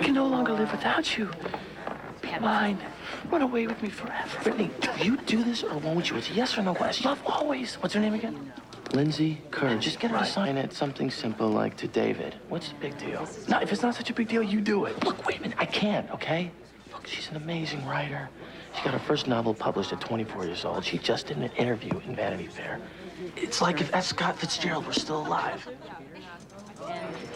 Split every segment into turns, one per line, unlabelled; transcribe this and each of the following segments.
can no longer live without you. Be mine. Run away with me forever. Brittany, will you do this or won't you? It's a yes or no question. You'll always. What's her name again?
Lindsay Kerr. Just get her to sign it something simple like to David. What's the big deal?
No, if it's not such a big deal, you do it.
Look, wait a minute. I can't, okay? Look, she's an amazing writer. She got her first novel published at 24 years old. She just did an interview in Vanity Fair.
It's like if F. Scott Fitzgerald were still alive.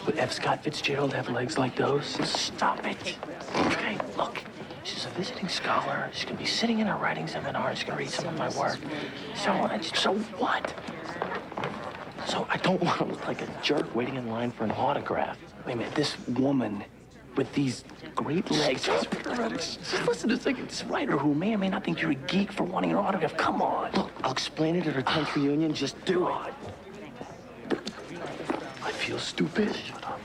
Would F. Scott Fitzgerald have legs like those? Stop it. Okay, look. She's a visiting scholar. She's gonna be sitting in her writing seminar. She's gonna read some of my work. So what?
So I don't want to look like a jerk waiting in line for an autograph.
Wait a minute, this woman with these great legs. Just listen a second. This writer who may or may not think you're a geek for wanting an autograph. Come on.
Look, I'll explain it at her 10th reunion. Just do it.
I feel stupid. Shut up.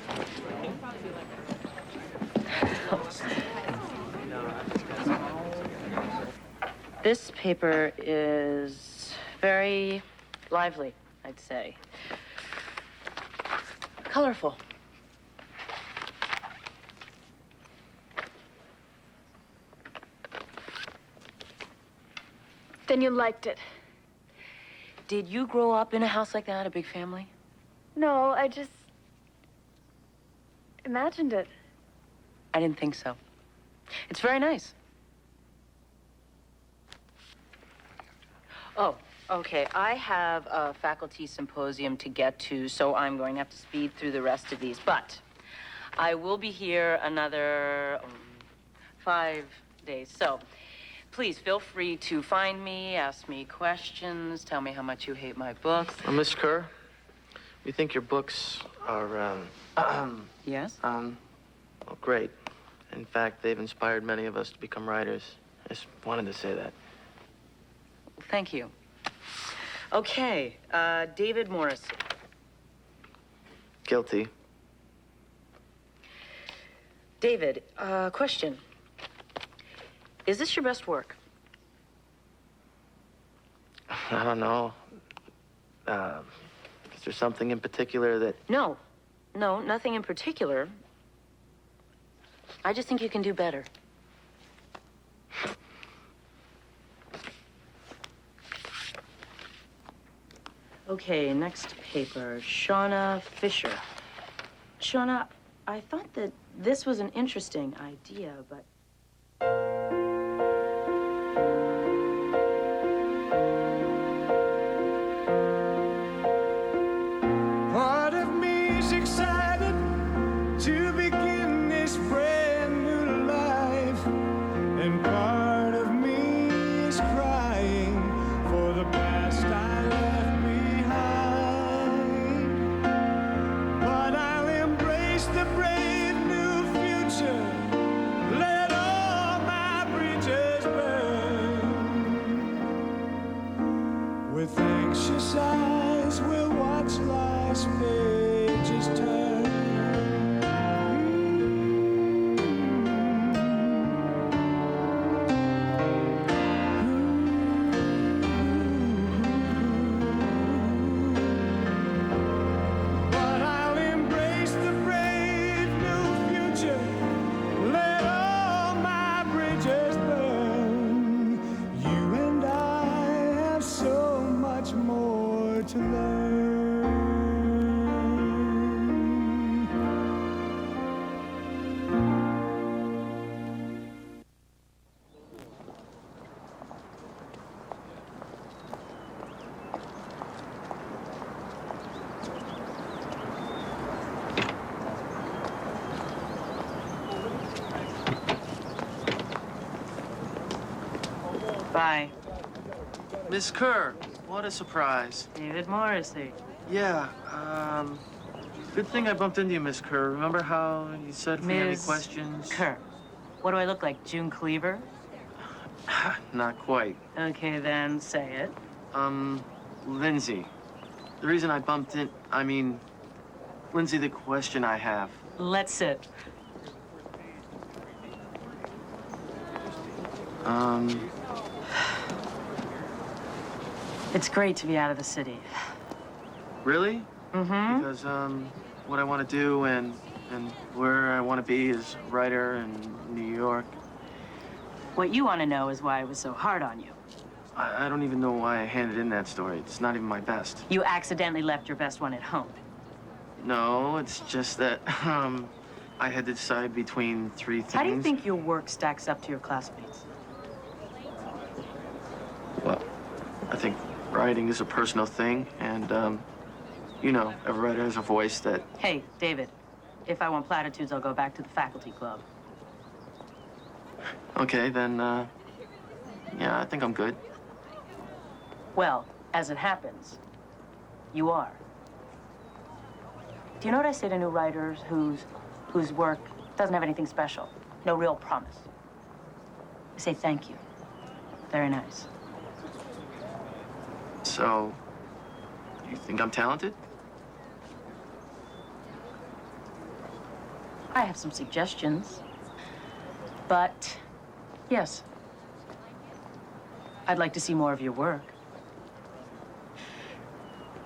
This paper is very lively, I'd say. Colorful.
Then you liked it.
Did you grow up in a house like that, a big family?
No, I just imagined it.
I didn't think so. It's very nice. Oh, okay. I have a faculty symposium to get to, so I'm going to have to speed through the rest of these. But I will be here another 5 days. So please feel free to find me, ask me questions, tell me how much you hate my books.
Miss Kerr, we think your books are,
Yes?
well, great. In fact, they've inspired many of us to become writers. I just wanted to say that.
Thank you. Okay, David Morrissey.
Guilty.
David, question. Is this your best work?
I don't know. Is there something in particular that...
No, nothing in particular. I just think you can do better. Okay, next paper, Shauna Fisher. Shauna, I thought that this was an interesting idea, but...
Part of me is excited to begin this brand new life, and part of me is crying for the past I left behind. But I'll embrace the brave new future, let all my bridges burn. With anxious eyes we'll watch life's pages turn. But I'll embrace the brave new future, let all my bridges burn. You and I have so much more to learn.
Bye.
Miss Kerr, what a surprise.
David Morrissey.
Yeah, good thing I bumped into you, Miss Kerr. Remember how you said if we had any
Ms.
questions?
Kerr. What do I look like, June Cleaver?
Not quite.
Okay, then say it.
Lindsay. The reason I bumped in, Lindsay, the question I have.
Let's sit. It's great to be out of the city.
Really?
Mm-hmm.
Because, what I want to do and and where I want to be as a writer in New York.
What you want to know is why I was so hard on you.
I don't even know why I handed in that story. It's not even my best.
You accidentally left your best one at home.
No, it's just that, I had to decide between three things.
How do you think your work stacks up to your classmates?
Well, I think writing is a personal thing, and, you know, every writer has a voice that...
Hey, David, if I want platitudes, I'll go back to the faculty club.
Okay, then, yeah, I think I'm good.
Well, as it happens, you are. Do you know what I say to new writers whose work doesn't have anything special? No real promise. I say thank you. Very nice.
So, you think I'm talented?
I have some suggestions. But, yes. I'd like to see more of your work.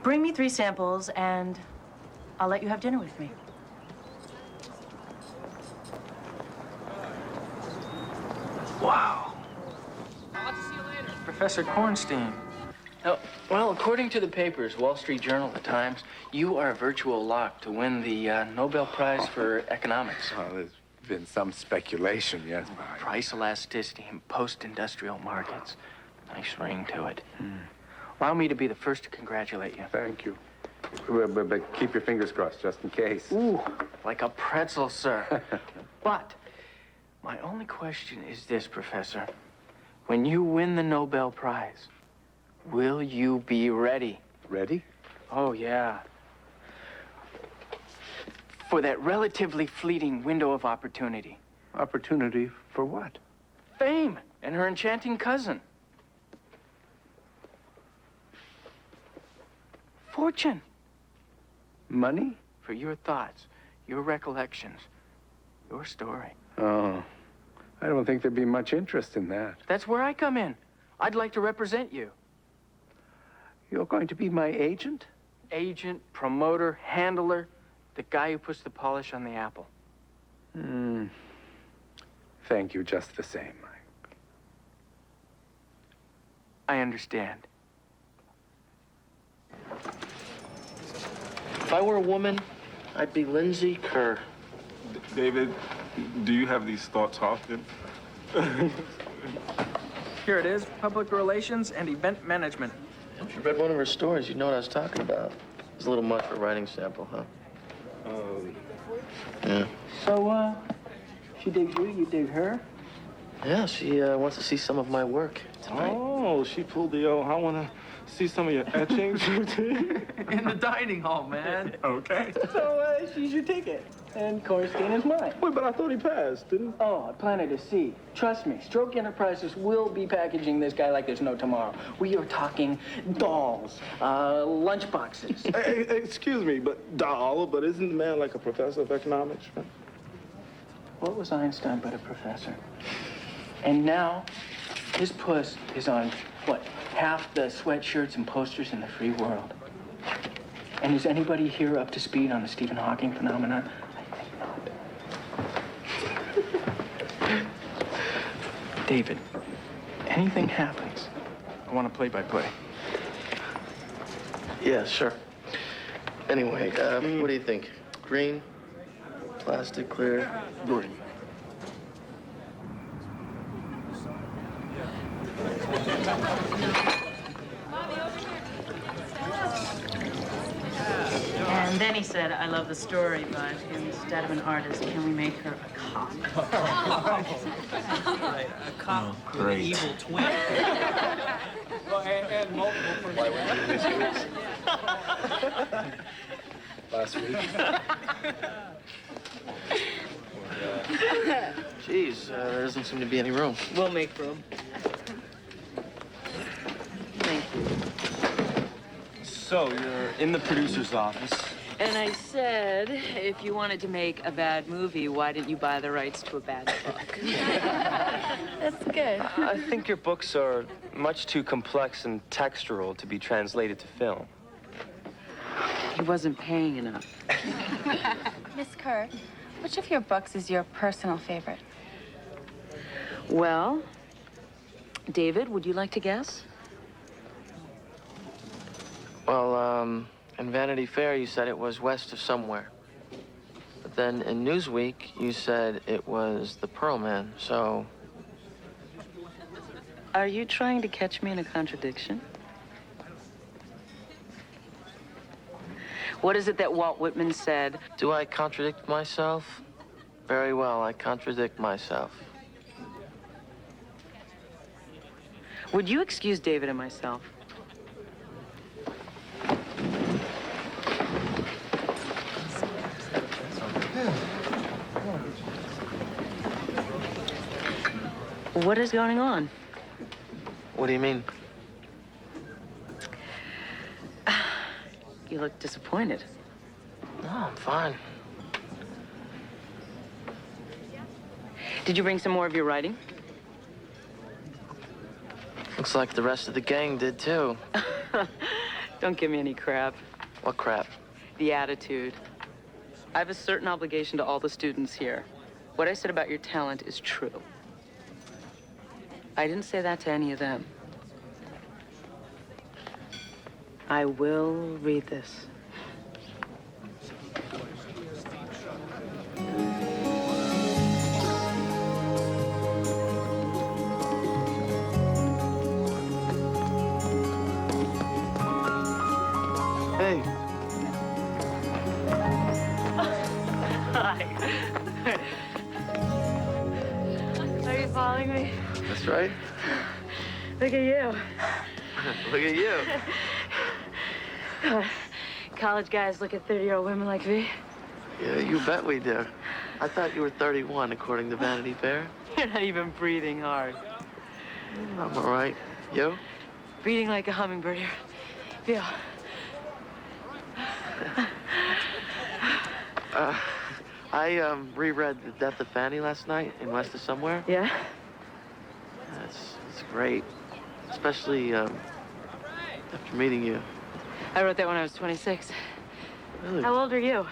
Bring me 3 samples, and I'll let you have dinner with me.
Wow.
Professor Kornstein. Oh, well, according to the papers, Wall Street Journal, the Times, you are a virtual lock to win the Nobel Prize for Economics.
Well, there's been some speculation, yes.
Price elasticity in post-industrial markets. Nice ring to it. Allow me to be the first to congratulate you.
Thank you. But keep your fingers crossed, just in case.
Ooh, like a pretzel, sir. But my only question is this, Professor. When you win the Nobel Prize, will you be ready?
Ready?
Oh, yeah. For that relatively fleeting window of opportunity.
Opportunity for what?
Fame and her enchanting cousin. Fortune.
Money?
For your thoughts, your recollections, your story.
Oh, I don't think there'd be much interest in that.
That's where I come in. I'd like to represent you.
You're going to be my agent?
Agent, promoter, handler, the guy who puts the polish on the apple.
Thank you just the same.
I understand. If I were a woman, I'd be Lindsay Kerr.
David, do you have these thoughts often?
Here it is, Public Relations and Event Management.
If you read one of her stories, you'd know what I was talking about. It's a little much for a writing sample, huh? Yeah.
So, she digs you, you dig her?
Yeah, she wants to see some of my work tonight.
Oh, she pulled the I want to see some of your etchings routine.
In the dining hall, man.
Okay.
So, she's your ticket. And Kornstein is mine.
Wait, but I thought he passed, didn't he?
Oh, I planted a seed. Trust me, Stroke Enterprises will be packaging this guy like there's no tomorrow. We are talking dolls, lunchboxes.
Excuse me, but isn't the man like a professor of economics?
What was Einstein but a professor? And now, his puss is on, what, half the sweatshirts and posters in the free world. And is anybody here up to speed on the Stephen Hawking phenomenon? David, anything happens, I want to play-by-play.
Yeah, sure. Anyway, what do you think? Green? Plastic, clear?
Green.
And then he said, I love the story, but instead of an artist, can we make her a cop?
Right, a cop with an evil twin. Well, and multiple personalities.
Last week.
Jeez, there doesn't seem to be any room.
We'll make room.
Thank you.
So, you're in the producer's office.
And I said, if you wanted to make a bad movie, why didn't you buy the rights to a bad book?
That's good.
I think your books are much too complex and textural to be translated to film.
He wasn't paying enough.
Miss Kerr, Which of your books is your personal favorite?
Well, David, would you like to guess?
Well, in Vanity Fair, you said it was West of Somewhere. But then in Newsweek, you said it was The Pearl Man, so...
Are you trying to catch me in a contradiction? What is it that Walt Whitman said?
Do I contradict myself? Very well, I contradict myself.
Would you excuse David and myself? What is going on?
What do you mean?
You look disappointed.
No, I'm fine.
Did you bring some more of your writing?
Looks like the rest of the gang did, too.
Don't give me any crap.
What crap?
The attitude. I have a certain obligation to all the students here. What I said about your talent is true. I didn't say that to any of them. I will read this.
Hey.
Hi. Are you following me?
That's right.
Look at you.
Look at you.
College guys look at 30-year-old women like me.
Yeah, you bet we do. I thought you were 31, according to Vanity Fair.
You're not even breathing hard.
I'm all right. You?
Breathing like a hummingbird here. Feel.
I reread The Death of Fanny last night in West of Somewhere.
Yeah?
It's great, especially after meeting you.
I wrote that when I was 26.
Really?
How old are you?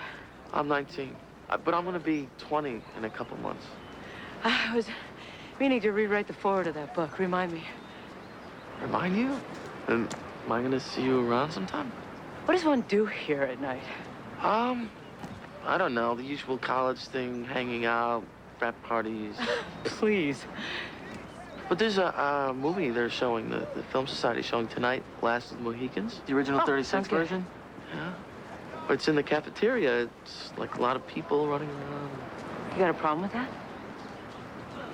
I'm 19, but I'm gonna be 20 in a couple months.
I was meaning to rewrite the foreword of that book. Remind me.
Remind you? And am I gonna see you around sometime?
What does one do here at night?
I don't know, the usual college thing, hanging out, frat parties.
Please.
But there's a movie they're showing, the Film Society showing tonight, Last of the Mohicans, the original 36
sounds good.
version. Yeah. But it's in the cafeteria. It's like a lot of people running around.
You got a problem with that?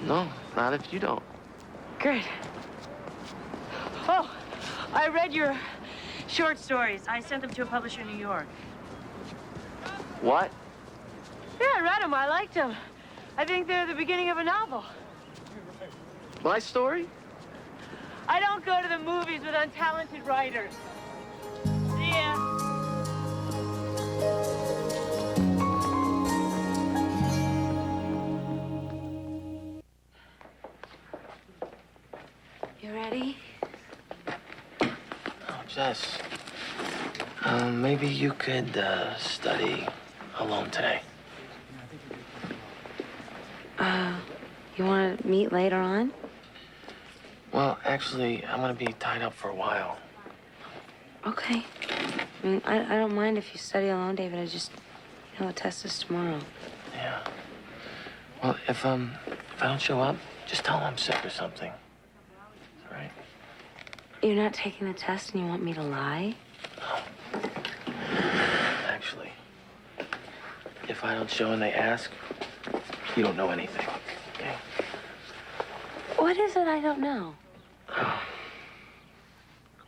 No, not if you don't.
Great. Oh, I read your short stories. I sent them to a publisher in New York.
What?
Yeah, I read them. I liked them. I think they're the beginning of a novel.
My story?
I don't go to the movies with untalented writers. See ya.
You ready?
Oh, Jess. Maybe you could study alone today.
You want to meet later on?
Well, actually, I'm gonna be tied up for a while.
Okay. I mean, I don't mind if you study alone, David. I just, the test is tomorrow.
Yeah. Well, if I don't show up, just tell them I'm sick or something. All right?
You're not taking the test and you want me to lie?
Actually, if I don't show and they ask, you don't know anything. Okay?
What is it I don't know?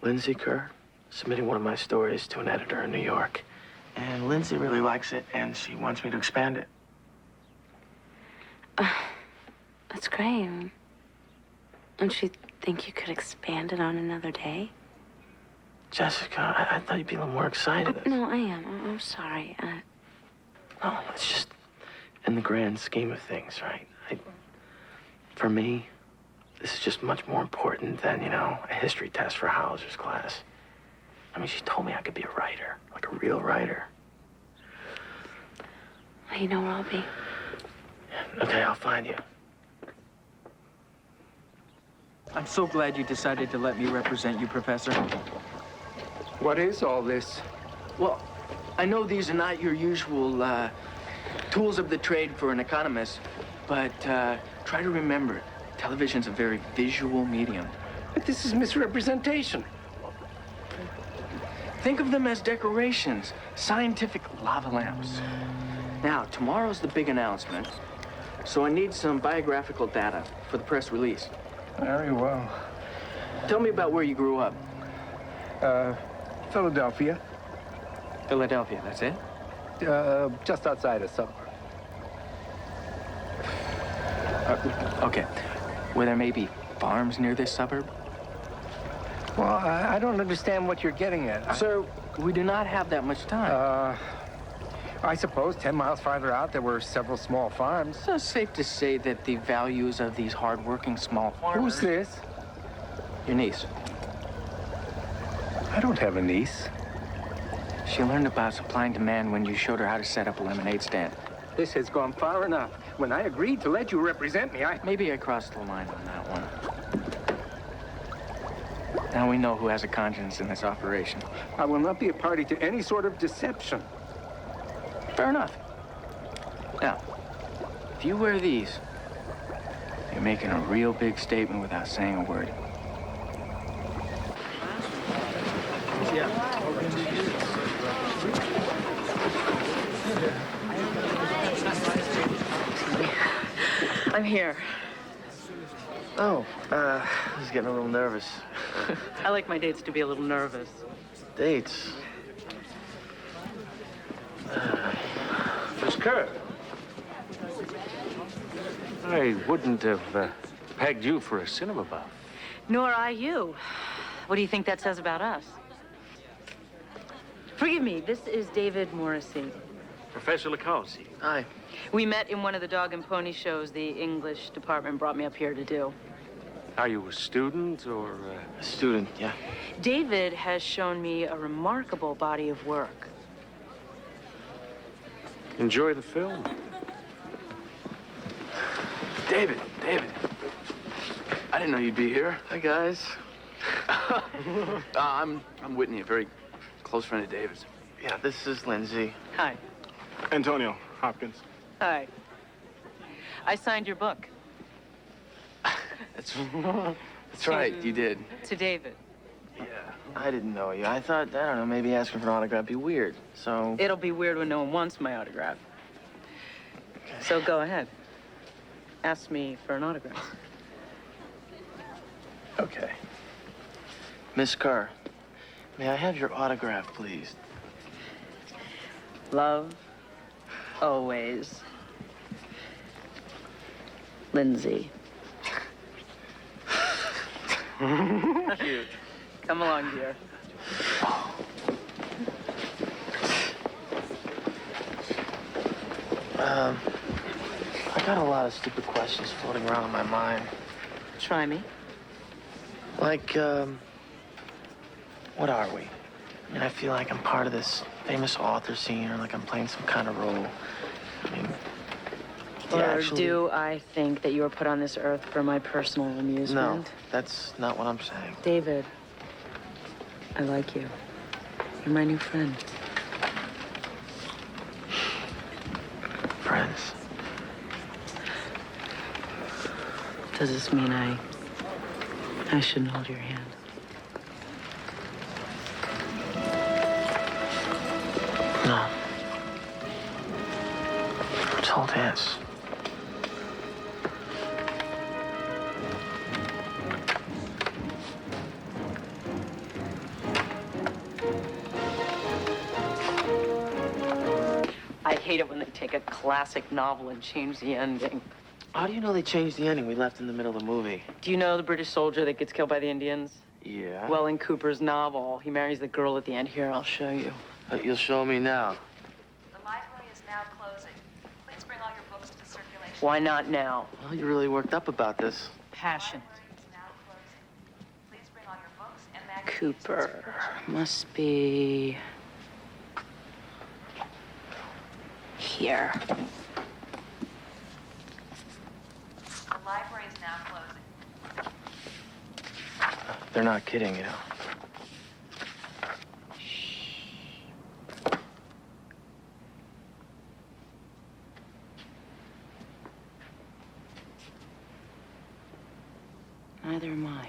Lindsay Kerr submitting one of my stories to an editor in New York. And Lindsay really likes it, and she wants me to expand it.
That's great. Don't you think you could expand it on another day?
Jessica, I thought you'd be a little more excited.
No, I am. I'm sorry.
No, it's just in the grand scheme of things, right? For me, this is just much more important than, a history test for Hauser's class. I mean, she told me I could be a writer, like a real writer.
You know where I'll be?
Okay, I'll find you.
I'm so glad you decided to let me represent you, Professor.
What is all this?
Well, I know these are not your usual tools of the trade for an economist, but try to remember, television's a very visual medium.
But this is misrepresentation.
Think of them as decorations, scientific lava lamps. Now, tomorrow's the big announcement, so I need some biographical data for the press release.
Very well.
Tell me about where you grew up.
Philadelphia.
Philadelphia, that's it?
Just outside a suburb.
Okay. Where there may be farms near this suburb?
Well, I don't understand what you're getting at.
Sir, we do not have that much time.
I suppose 10 miles farther out there were several small farms.
So it's safe to say that the values of these hard-working small farmers...
Who's this?
Your niece.
I don't have a niece.
She learned about supply and demand when you showed her how to set up a lemonade stand.
This has gone far enough. When I agreed to let you represent me,
Maybe I crossed the line on that one. Now we know who has a conscience in this operation.
I will not be a party to any sort of deception.
Fair enough. Now, if you wear these,
You're making a real big statement without saying a word.
I'm here.
Oh, he's getting a little nervous.
I like my dates to be a little nervous.
Dates?
Miss Kerr, I wouldn't have pegged you for a cinema buff.
Nor I you. What do you think that says about us? Forgive me, this is David Morrissey.
Professor Lacausi.
Hi.
We met in one of the dog and pony shows the English department brought me up here to do.
Are you a student or...
A student, yeah.
David has shown me a remarkable body of work.
enjoy the film?
David. I didn't know you'd be here. Hi, guys. I'm Whitney, a very close friend of David's. Yeah, this is Lindsay.
Hi.
Antonio Hopkins.
Hi. I signed your book.
That's right, you did.
To David.
Yeah, I didn't know you. I thought, I don't know, maybe asking for an autograph would be weird, so...
It'll be weird when no one wants my autograph.
Okay.
So go ahead. Ask me for an autograph.
Okay. Miss Kerr, may I have your autograph, please?
Love, always. Lindsay.
Cute.
Come along, dear.
I got a lot of stupid questions floating around in my mind.
Try me.
Like, what are we? I mean, I feel like I'm part of this famous author scene, or like I'm playing some kind of role. I mean,
Or do I think that you were put on this earth for my personal amusement?
No, that's not what I'm saying.
David, I like you. You're my new friend.
Friends.
Does this mean I shouldn't hold your hand?
No. Let's hold hands.
I hate it when they take a classic novel and change the ending.
How do you know they changed the ending? We left in the middle of the movie.
Do you know the British soldier that gets killed by the Indians?
Yeah.
Well, in Cooper's novel, he marries the girl at the end. Here, I'll show you.
You'll show me now.
The library is now closing. Please bring all your books to circulation.
Why not now?
Well, you're really worked up about this.
Passion.
The library is now closing. Please bring all your books and magazines to
Cooper. Must be... here.
library is now closing.
They're not kidding, you know.
Neither am I.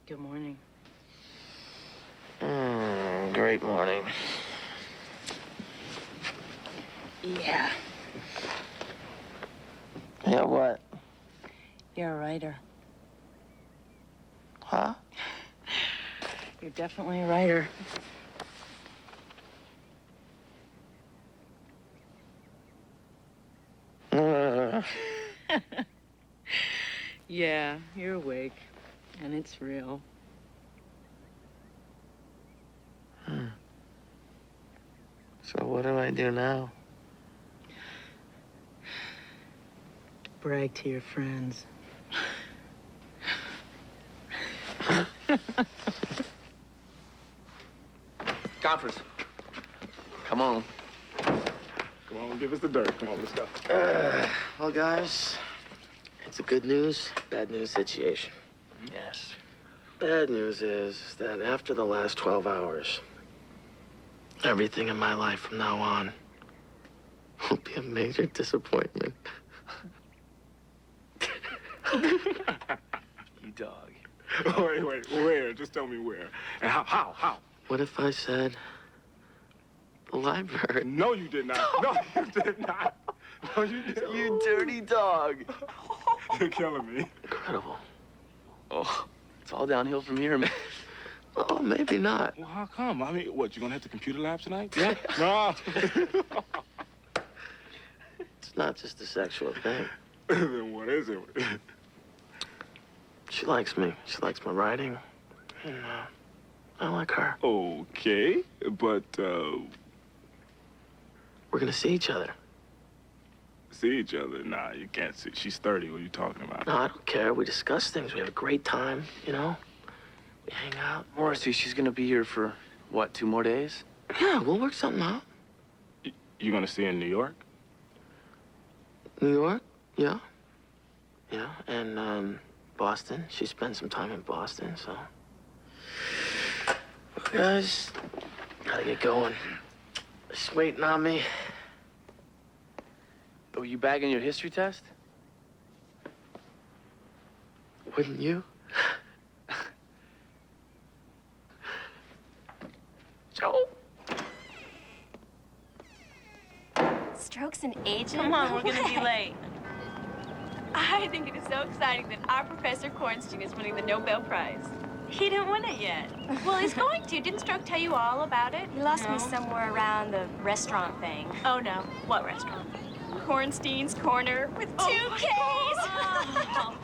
Good morning.
Great morning.
Yeah.
Yeah, what?
You're a writer.
Huh?
You're definitely a writer. Yeah, you're awake. And it's real.
So what do I do now?
Brag to your friends.
Conference. Come on.
Come on, give us the dirt. Come on, let's go.
Well, guys, it's a good news, bad news situation.
Yes.
Bad news is that after the last 12 hours, everything in my life from now on will be a major disappointment.
You dog.
Wait, where? Just tell me where. And how?
What if I said the library?
No, you did not. No, you did not. No, you didn't.
You dirty dog.
You're killing me.
Incredible.
Oh, it's all downhill from here, man.
Oh, maybe not.
Well, how come? I mean, what, you gonna have the computer lab tonight? Yeah? No.
It's not just a sexual thing.
Then what is it?
She likes me. She likes my writing. And, I like her.
Okay, but,
We're gonna see each other.
see each other? Nah, you can't see. She's 30. What are you talking about?
No, I don't care. We discuss things. We have a great time, you know? We hang out.
Morrissey, she's gonna be here for, what, 2 more days?
Yeah, we'll work something out.
You gonna see in New York?
New York? Yeah. Yeah, and, Boston. She spent some time in Boston, so... Guys, gotta get going. She's waiting on me.
Were you bagging your history test?
Wouldn't you? Joe?
Stroke's an agent?
Come on, we're gonna be late.
I think it is so exciting that our Professor Kornstein is winning the Nobel Prize.
He didn't win it yet.
Well, he's going to. Didn't Stroke tell you all about it? He lost
No.
me somewhere around the restaurant thing.
Oh, no. What restaurant?
Kornstein's Corner with 2 Ks.
Oh.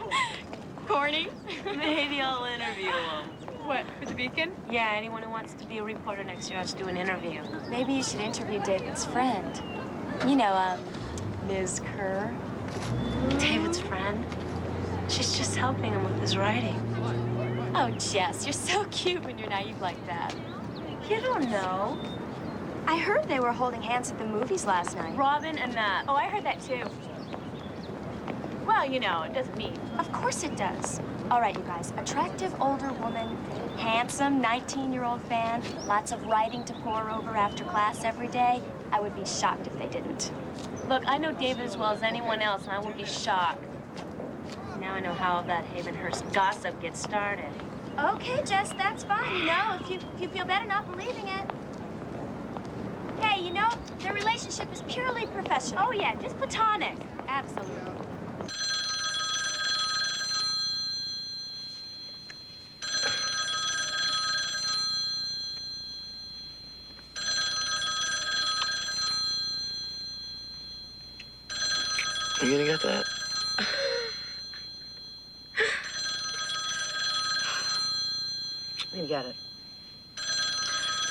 Corny.
Maybe I'll interview him.
What, for the Beacon?
Yeah, anyone who wants to be a reporter next year has to do an interview.
Maybe you should interview David's friend. You know, Ms. Kerr?
David's friend. She's just helping him with his writing.
Oh, Jess, you're so cute when you're naive like that.
You don't know.
I heard they were holding hands at the movies last night.
Robin and Matt. Oh, I heard that too. Well, you know, it doesn't mean.
Of course it does. All right, you guys. Attractive older woman, handsome 19-year-old fan, lots of writing to pore over after class every day. I would be shocked if they didn't.
Look, I know David as well as anyone else, and I won't be shocked. Now I know how that Havenhurst gossip gets started.
Okay, Jess, that's fine. You know, if you feel better not believing it. Hey, you know, their relationship is purely professional.
Oh, yeah, just platonic.
Absolutely.
You gonna get that?
You got it.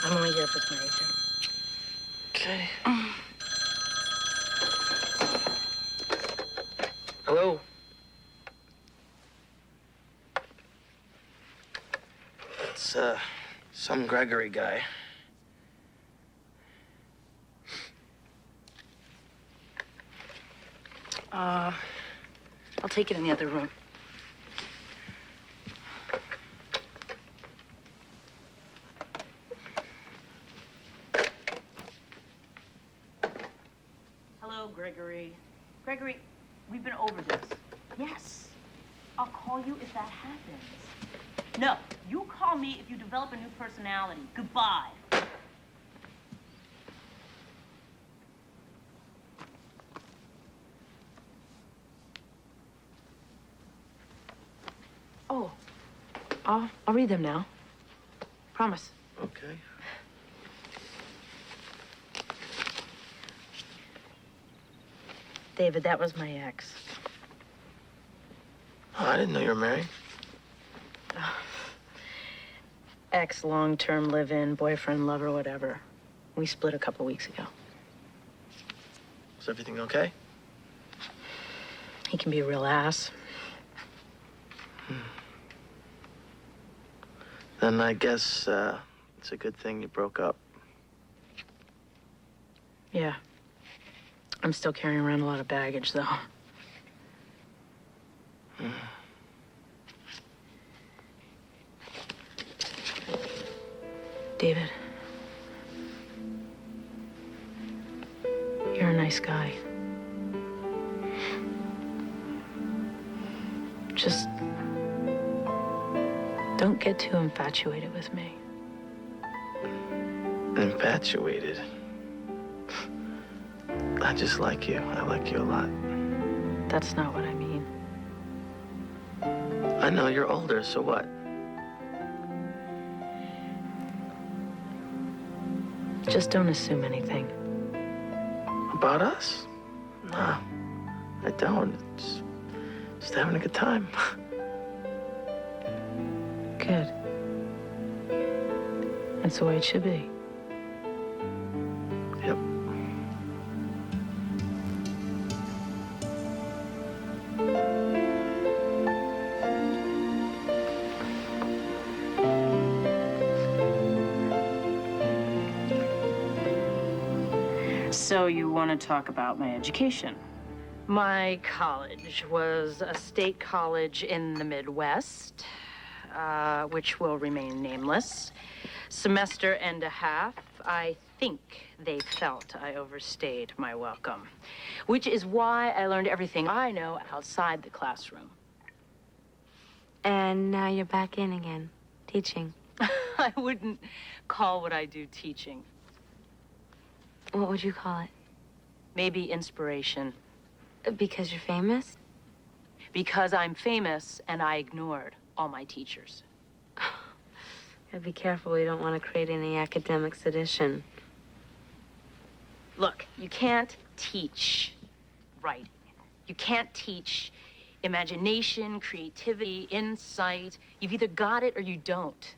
I'm only here if it's my agent.
Okay. Hello? It's, some Gregory guy.
I'll take it in the other room. Hello, Gregory. Gregory, we've been over this. Yes. I'll call you if that happens. No, you call me if you develop a new personality. Goodbye. Oh, I'll read them now. Promise.
Okay.
David, that was my ex.
Oh, I didn't know you were married.
Ex, long-term live-in, boyfriend, lover, whatever. We split a couple weeks ago.
Is everything okay?
He can be a real ass.
Then I guess, it's a good thing you broke up.
Yeah. I'm still carrying around a lot of baggage, though. David. You're a nice guy. Just don't get too infatuated with me.
Infatuated. I just like you. I like you a lot.
That's not what I mean.
I know you're older, so what?
Just don't assume anything.
About us? No, I don't. Just having a good time.
Good. That's the way it should be.
Yep.
So you want to talk about my education? My college was a state college in the Midwest, which will remain nameless. Semester and a half, I think they felt I overstayed my welcome, which is why I learned everything I know outside the classroom.
And now you're back in again, teaching.
I wouldn't call what I do teaching.
What would you call it?
Maybe inspiration.
Because you're famous?
Because I'm famous and I ignored all my teachers.
Gotta be careful, you don't want to create any academic sedition.
Look, you can't teach writing. You can't teach imagination, creativity, insight. You've either got it or you don't.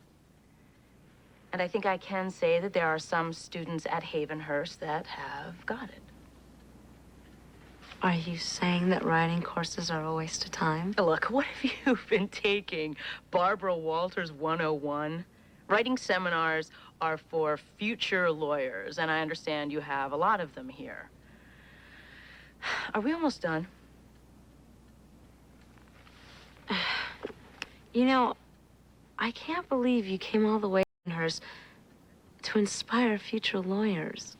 And I think I can say that there are some students at Havenhurst that have got it.
Are you saying that writing courses are a waste of time?
Look, what have you been taking? Barbara Walters 101? Writing seminars are for future lawyers, and I understand you have a lot of them here. Are we almost done?
You know, I can't believe you came all the way to hers to inspire future lawyers.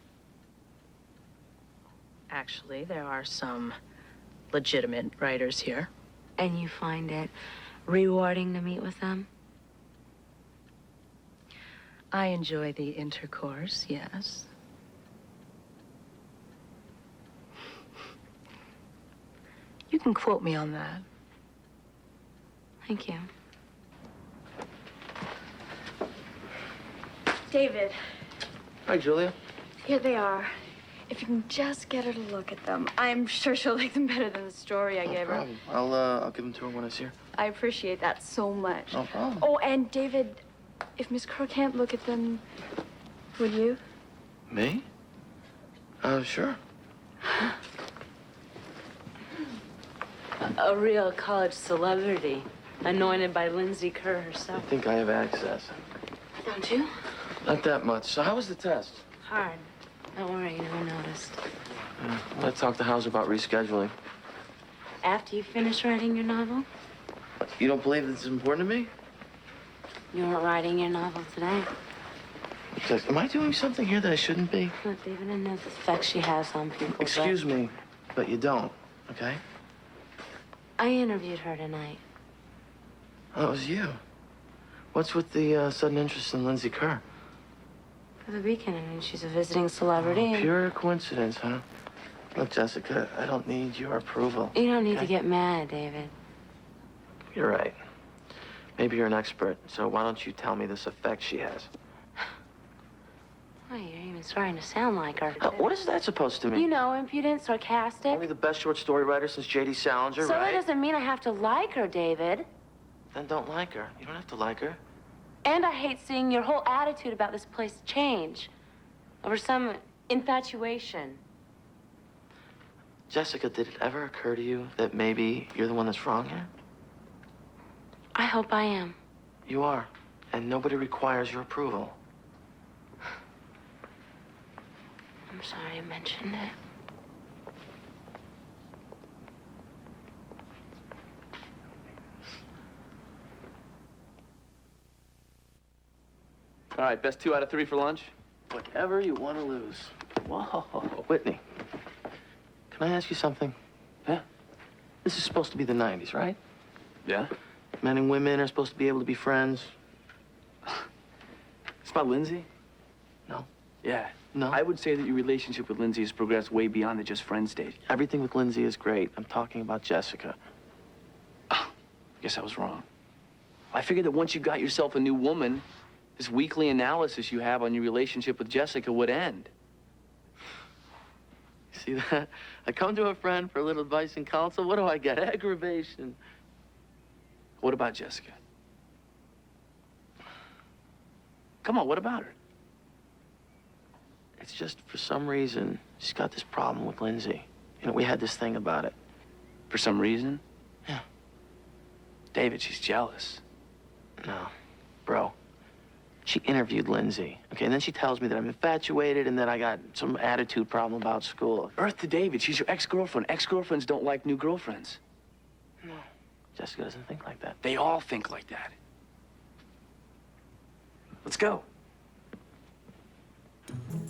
Actually, there are some legitimate writers here.
And you find it rewarding to meet with them?
I enjoy the intercourse, yes. You can quote me on that.
Thank you.
David,
Hi, Julia.
here they are. If you can just get her to look at them, I'm sure she'll like them better than the story I gave her.
I'll give them to her when I see her.
I appreciate that so much.
No problem.
Oh, and David, if Miss Kerr can't look at them, would you?
Me? Sure.
A real college celebrity, anointed by Lindsay Kerr herself.
I think I have access.
Don't you?
Not that much. So how was the test?
Hard. Don't worry, you never noticed.
I'm gonna talk to Hauser about rescheduling.
After you finish writing your novel?
You don't believe this is important to me?
You weren't writing your novel today.
Just, am I doing something here that I shouldn't be?
Look, David, I know the effect she has on people.
Excuse me, but you don't, okay?
I interviewed her tonight.
Oh, that was you. What's with the sudden interest in Lindsay Kerr?
For the weekend, I mean, she's a visiting celebrity.
Oh, pure coincidence, huh? Look, Jessica, I don't need your approval.
You don't need to get mad, David.
You're right. Maybe you're an expert, so why don't you tell me this effect she has?
Oh, you're even starting to sound like her.
What is that supposed to mean?
You know, impudent, sarcastic.
Only the best short story writer since J.D. Salinger,
So
right?
that doesn't mean I have to like her, David.
Then don't like her. You don't have to like her.
And I hate seeing your whole attitude about this place change over some infatuation.
Jessica, did it ever occur to you that maybe you're the one that's wrong here?
I hope I am.
You are. And nobody requires your approval.
I'm sorry I mentioned it.
All right, best 2 out of 3 for lunch?
Whatever you want to lose.
Whoa.
Whitney, can I ask you something?
Yeah?
This is supposed to be the 90s, right?
Yeah?
Men and women are supposed to be able to be friends.
It's about Lindsay?
No.
Yeah.
No.
I would say that your relationship with Lindsay has progressed way beyond the just friend stage.
Everything with Lindsay is great. I'm talking about Jessica.
I guess I was wrong. I figured that once you got yourself a new woman, this weekly analysis you have on your relationship with Jessica would end.
See that? I come to a friend for a little advice and counsel. What do I get? Aggravation.
What about Jessica? Come on, what about her?
It's just for some reason, she's got this problem with Lindsay. You know, we had this thing about it.
For some reason?
Yeah.
David, she's jealous.
No. Bro. She interviewed Lindsay, okay? And then she tells me that I'm infatuated and that I got some attitude problem about school.
Earth to David, she's your ex-girlfriend. Ex-girlfriends don't like new girlfriends.
No. Jessica doesn't think like that.
They all think like that. Let's go.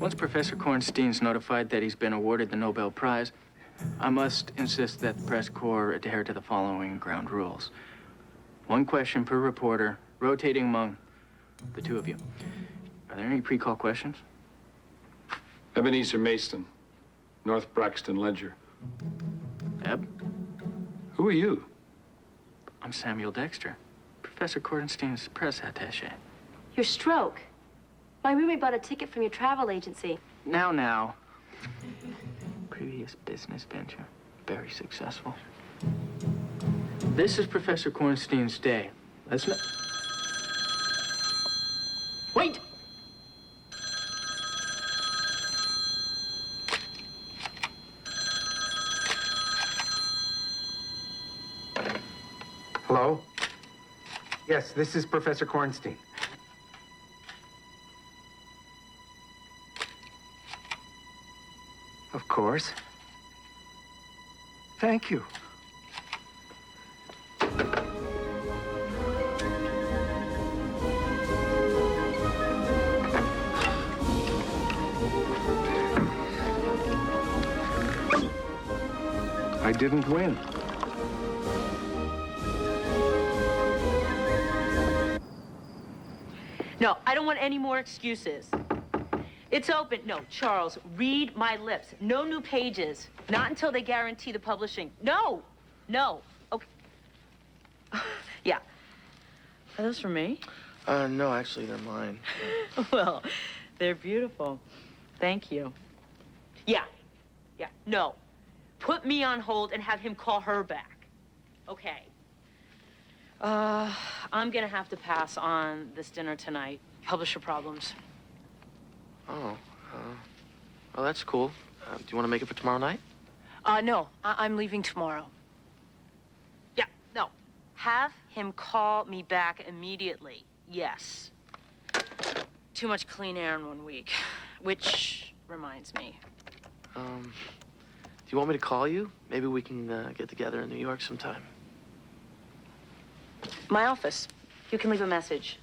Once Professor Kornstein's notified that he's been awarded the Nobel Prize, I must insist that the press corps adhere to the following ground rules. 1 question per reporter, rotating among the 2 of you. Are there any pre-call questions?
Ebenezer Mason, North Braxton Ledger.
Eb?
Who are you?
I'm Samuel Dexter, Professor Kornstein's press attaché.
Your stroke. My roommate bought a ticket from your travel agency.
Now. Previous business venture, very successful. This is Professor Kornstein's day. Let's not... Wait!
Hello? Yes, this is Professor Kornstein. Of course. Thank you. I didn't win.
No, I don't want any more excuses. It's open. No, Charles, read my lips. No new pages. Not until they guarantee the publishing. No, no. Okay. Yeah. Are those for me?
No, actually, they're mine.
Well, they're beautiful. Thank you. Yeah. Yeah. No. Put me on hold and have him call her back. Okay. I'm gonna have to pass on this dinner tonight. Publisher problems.
Oh, well, that's cool. Do you want to make it for tomorrow night?
No. I'm leaving tomorrow. Yeah, no. Have him call me back immediately. Yes. Too much clean air in 1 week. Which reminds me.
Do you want me to call you? Maybe we can get together in New York sometime.
My office. You can leave a message.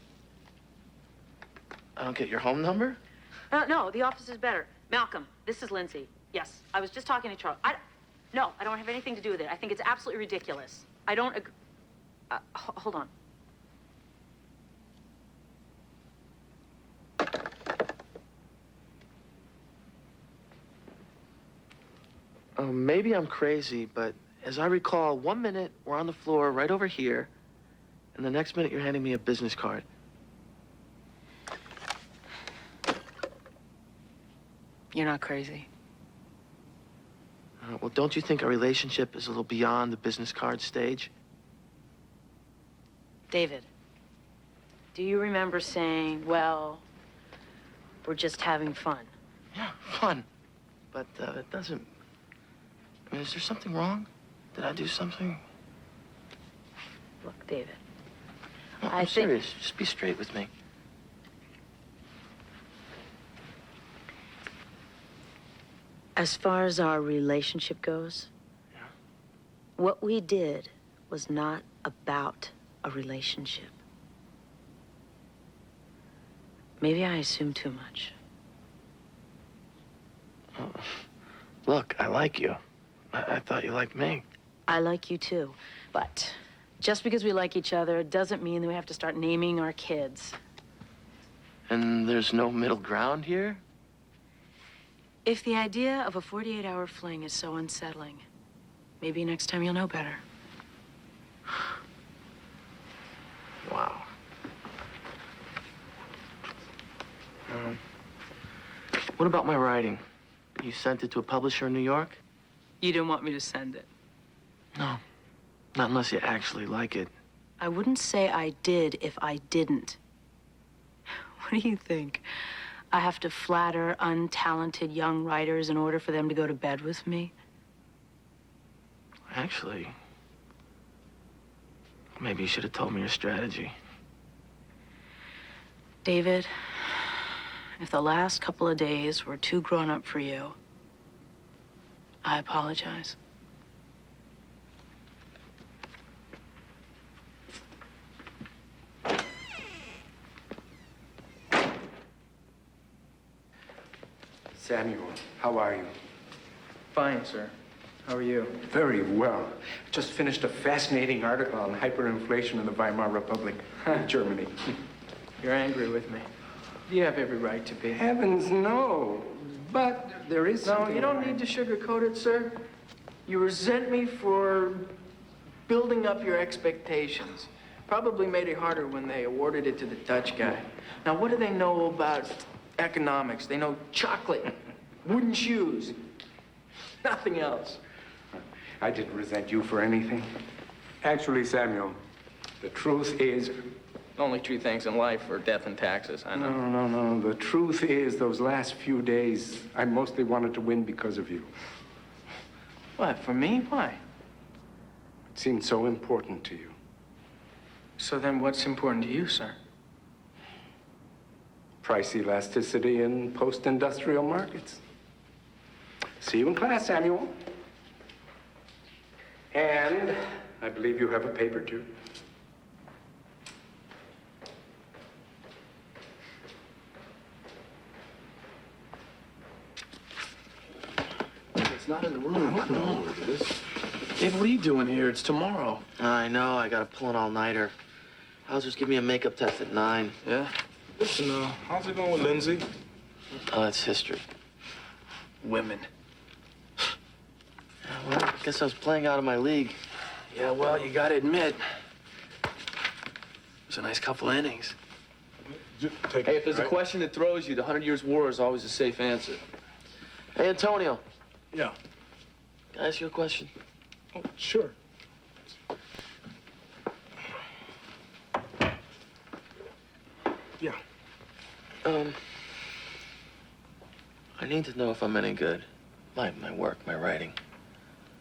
I don't get your home number?
No, the office is better. Malcolm, this is Lindsay. Yes, I was just talking to Charles. No, I don't have anything to do with it. I think it's absolutely ridiculous. I don't hold on.
Maybe I'm crazy, but as I recall, 1 minute we're on the floor right over here, and the next minute you're handing me a business card.
You're not crazy.
Well, don't you think our relationship is a little beyond the business card stage?
David, do you remember saying, well, we're just having fun?
Yeah, fun. But it doesn't... I mean, is there something wrong? Did I do something?
Look, David,
No,
I
I'm
think...
serious. Just be straight with me.
As far as our relationship goes,
Yeah.
what we did was not about a relationship. Maybe I assumed too much.
Look, I like you. I thought you liked me.
I like you too, but just because we like each other doesn't mean that we have to start naming our kids.
And there's no middle ground here?
If the idea of a 48-hour fling is so unsettling, maybe next time you'll know better.
Wow. What about my writing? You sent it to a publisher in New York?
You didn't want me to send it.
No. Not unless you actually like it.
I wouldn't say I did if I didn't. What do you think? I have to flatter untalented young writers in order for them to go to bed with me?
Actually, maybe you should have told me your strategy.
David, if the last couple of days were too grown up for you, I apologize.
Samuel, how are you?
Fine, sir. How are you?
Very well. Just finished a fascinating article on hyperinflation in the Weimar Republic, Germany.
You're angry with me. You have every right to be.
Heavens, no. But there is
No,
something...
you don't need to sugarcoat it, sir. You resent me for building up your expectations. Probably made it harder when they awarded it to the Dutch guy. Now, what do they know about economics? They know chocolate, wooden shoes, nothing else.
I didn't resent you for anything. Actually, Samuel, the truth is...
Only two things in life are death and taxes, I know.
No. The truth is, those last few days, I mostly wanted to win because of you.
What, for me? Why?
It seemed so important to you.
So then what's important to you, sir?
Price elasticity in post-industrial markets. See you in class, Samuel. And I believe you have a paper, too.
It's not in the room. No, it is. Dave, what are you doing here? It's tomorrow.
I know. I got to pull an all-nighter. Hauser's give me a makeup test at 9.
Yeah?
Listen, how's it going with Lindsay?
Oh, that's history.
Women.
Well, I guess I was playing out of my league.
Yeah, well, you gotta admit, it was a nice couple innings.
Hey,
if there's a question that throws you, the 100 Years' War is always a safe answer.
Hey, Antonio.
Yeah.
Can I ask you a question?
Oh, sure. Yeah.
I need to know if I'm any good. My work, my writing.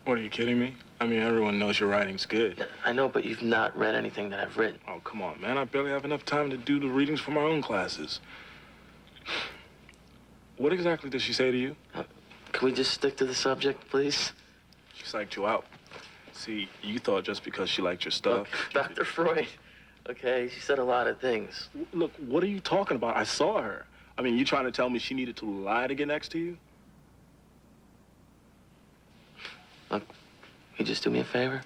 What, are you kidding me? I mean, everyone knows your writing's good.
I know, but you've not read anything that I've written.
Oh, come on, man. I barely have enough time to do the readings for my own classes. What exactly did she say to you?
Can we just stick to the subject, please?
She psyched you out. See, you thought just because she liked your stuff.
Look, Dr. Freud. Okay, she said a lot of things.
Look, what are you talking about? I saw her. I mean, you trying to tell me she needed to lie to get next to you?
Look, you just do me a favor?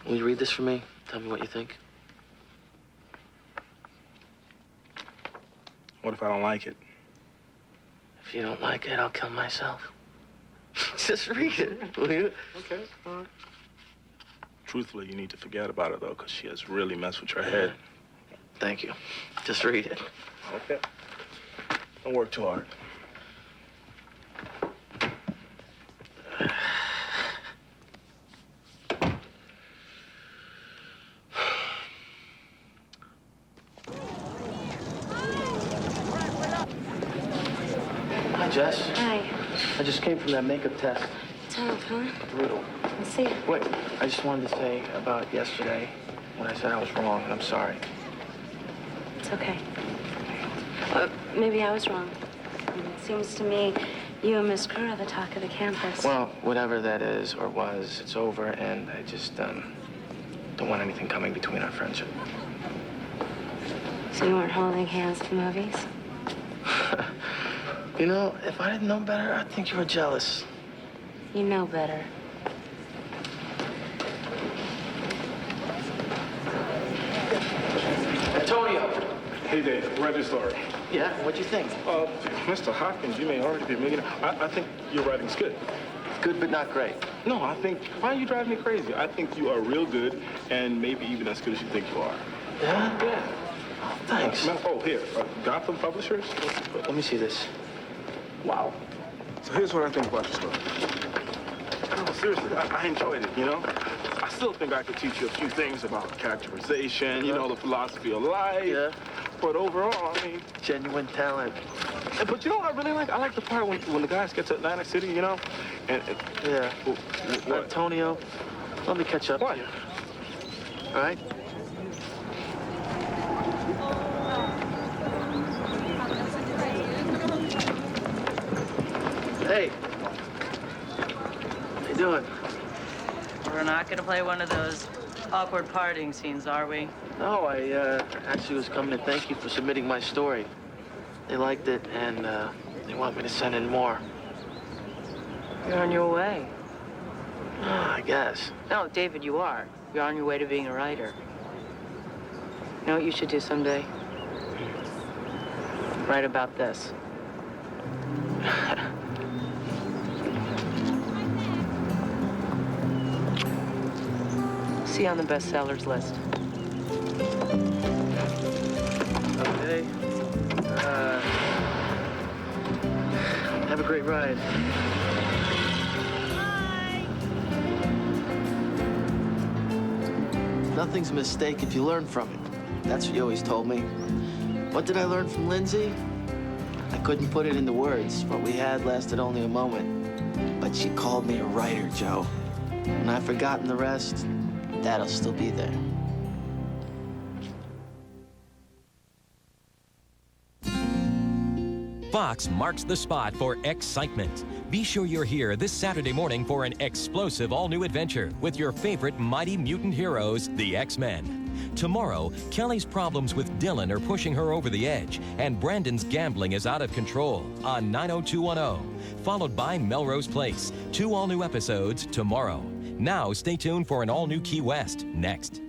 Will you read this for me? Tell me what you think.
What if I don't like it?
If you don't like it, I'll kill myself. Just read it, will you?
Okay, all right. Truthfully, you need to forget about her, though, because she has really messed with your head.
Thank you. Just read it.
Okay. Don't work too hard.
Hi, Jess.
Hi.
I just came from that makeup test.
Tough, huh?
Brutal.
Let's see.
Wait, I just wanted to say about yesterday when I said I was wrong. I'm sorry.
It's okay. Maybe I was wrong. I mean, it seems to me you and Miss Kerr are the talk of the campus.
Well, whatever that is or was, it's over, and I just don't want anything coming between our friendship.
So you weren't holding hands at the movies?
You know, if I didn't know better, I'd think you were jealous.
You know better.
Antonio!
Hey, Dave, read your story.
Yeah, what'd you think?
Mr. Hopkins, you may already be a millionaire. I think your writing's good.
Good, but not great.
No, I think, why are you driving me crazy? I think you are real good, and maybe even as good as you think you are.
Yeah?
Yeah.
Thanks.
Oh, here, Gotham Publishers?
Let me see this.
Wow. So here's what I think about your story. No, seriously, I enjoyed it, you know? I still think I could teach you a few things about characterization, you know, the philosophy of life.
Yeah.
But overall, I mean...
Genuine talent.
But you know what I really like? I like the part when the guys get to Atlantic City, you know? And
Yeah.
what?
Antonio, let me catch up
What?
to you. All right? Hey. How you doing?
We're not gonna play one of those awkward parting scenes, are we?
No, I actually was coming to thank you for submitting my story. They liked it, and they want me to send in more.
You're on your way.
I guess.
No, David, you are. You're on your way to being a writer. You know what you should do someday? Write about this. See you on the bestsellers list.
Okay. Have a great ride. Nothing's a mistake if you learn from it. That's what you always told me. What did I learn from Lindsay? I couldn't put it into words. What we had lasted only a moment. But she called me a writer, Joe. When I've forgotten the rest, Dad'll still be there.
Fox marks the spot for excitement. Be sure you're here this Saturday morning for an explosive all-new adventure with your favorite mighty mutant heroes, the X-Men. Tomorrow, Kelly's problems with Dylan are pushing her over the edge, and Brandon's gambling is out of control on 90210, followed by Melrose Place. 2 all-new episodes tomorrow. Now, stay tuned for an all-new Key West next.